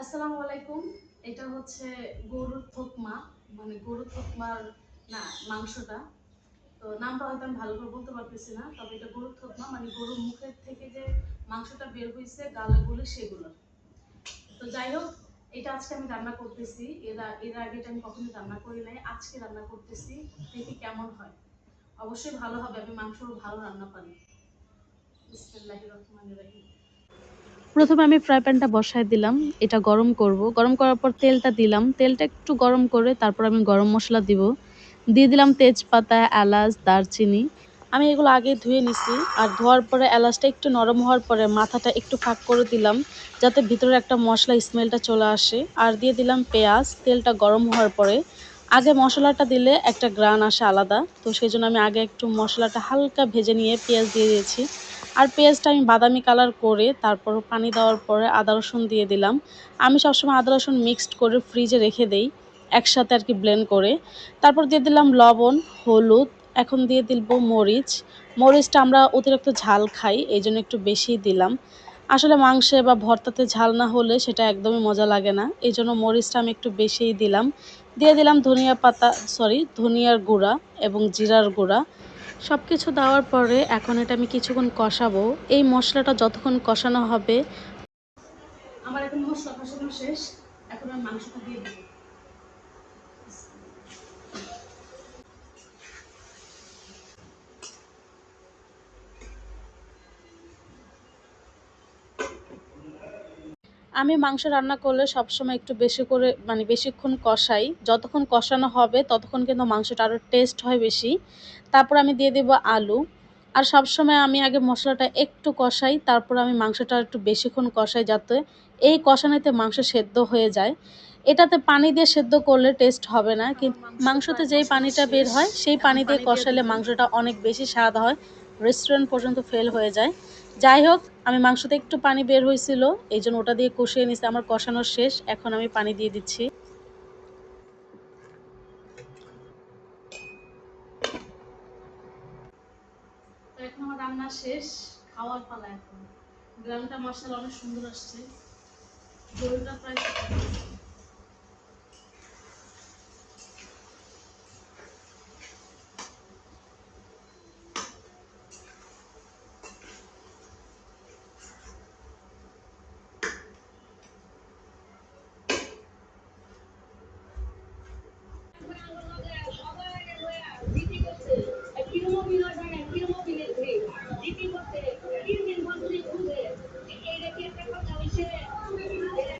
আসসালামু আলাইকুম। এটা হচ্ছে গরুর থোকমা, মানে গরুর থোকমার না মাংসটা। তো নামটা হয়তো আমি ভালো করে বলতে পারতেছি না, তবে এটা গরুর থোকমা, মানে গরুর মুখের থেকে যে মাংসটা বের হয়েছে গালে বলে সেগুলো। তো যাই হোক, এটা আজকে আমি রান্না করতেছি। এর আগে এটা আমি কখনো রান্না করি নাই, আজকে রান্না করতেছি। দেখি কেমন হয়। অবশ্যই ভালো হবে, আমি মাংস ভালো রান্না পারি। বিসমিল্লাহির রহমানির রহিম। প্রথমে আমি ফ্রাই প্যানটা বসায় দিলাম। এটা গরম করব। গরম করার পর তেলটা দিলাম। তেলটা একটু গরম করে তারপর আমি গরম মসলা দিব। দিয়ে দিলাম তেজপাতা, এলাচ, দারচিনি। আমি এগুলো আগে ধুয়ে নিছি। আর ধোয়ার পরে এলাচটা একটু নরম হওয়ার পরে মাথাটা একটু ফাঁক করে দিলাম, যাতে ভিতরে একটা মশলা স্মেলটা চলে আসে। আর দিয়ে দিলাম পেঁয়াজ। তেলটা গরম হওয়ার পরে আগে মশলাটা দিলে একটা গ্রান আসে আলাদা, তো সেই জন্য আমি আগে একটু মশলাটা হালকা ভেজে নিয়ে পেঁয়াজ দিয়ে দিয়েছি। আর পেঁয়াজটা আমি বাদামি কালার করে তারপর পানি দেওয়ার পরে আদা রসুন দিয়ে দিলাম। আমি সবসময় আদা রসুন মিক্সড করে ফ্রিজে রেখে দেই, একসাথে আর কি ব্লেন্ড করে। তারপর দিয়ে দিলাম লবণ, হলুদ। এখন দিয়ে দিব মরিচ। মরিচটা আমরা অতিরিক্ত ঝাল খাই, এই জন্য একটু বেশিই দিলাম। আসলে মাংসে বা ভর্তাতে ঝাল না হলে সেটা একদমই মজা লাগে না, এই জন্য মরিচটা আমি একটু বেশিই দিলাম। দিয়ে দিলাম ধনিয়ার গুঁড়া এবং জিরার গুঁড়া। সবকিছু দেওয়ার পরে এখন এটা আমি কিছুক্ষণ কষাবো। এই মশলাটা যতক্ষণ কষানো হবে। আমার এখন মশলা কষানো শেষ। এখন আমি মাংসটা দিয়ে দেবো। আমি মাংস রান্না করলে সবসময় একটু বেশি করে বেশিক্ষণ কষাই। যতক্ষণ কষানো হবে ততক্ষণ কিন্তু মাংসটা আরও টেস্ট হয় বেশি। তারপর আমি দিয়ে দেবো আলু। আর সবসময় আমি আগে মশলাটা একটু কষাই, তারপর আমি মাংসটা একটু বেশিক্ষণ কষাই, যাতে এই কষানোতে মাংস সেদ্ধ হয়ে যায়। এটাতে পানি দিয়ে সেদ্ধ করলে টেস্ট হবে না, কিন্তু আমার মাংস মাংসতে প্রায় যেই কষানো পানিটা বের শেষ। হয় সেই এখন পানি দিয়ে পানি দিয়ে কষালে দিব। মাংসটা অনেক বেশি স্বাদ হয়, রেস্টুরেন্ট পর্যন্ত ফেল হয়ে যায়। যাই হোক, আমি মাংসতে একটু পানি বের হয়েছিল, এই জন্য ওটা দিয়ে কষিয়ে নিছি। আমার কষানো শেষ, এখন আমি পানি দিয়ে দিচ্ছি। তো এখন আমার রান্না শেষ, খাওয়ার পালা এখন। গ্রামটা মশলা অনেক সুন্দর আসছে। ঝোলটা প্রায় শুকিয়ে গেছে।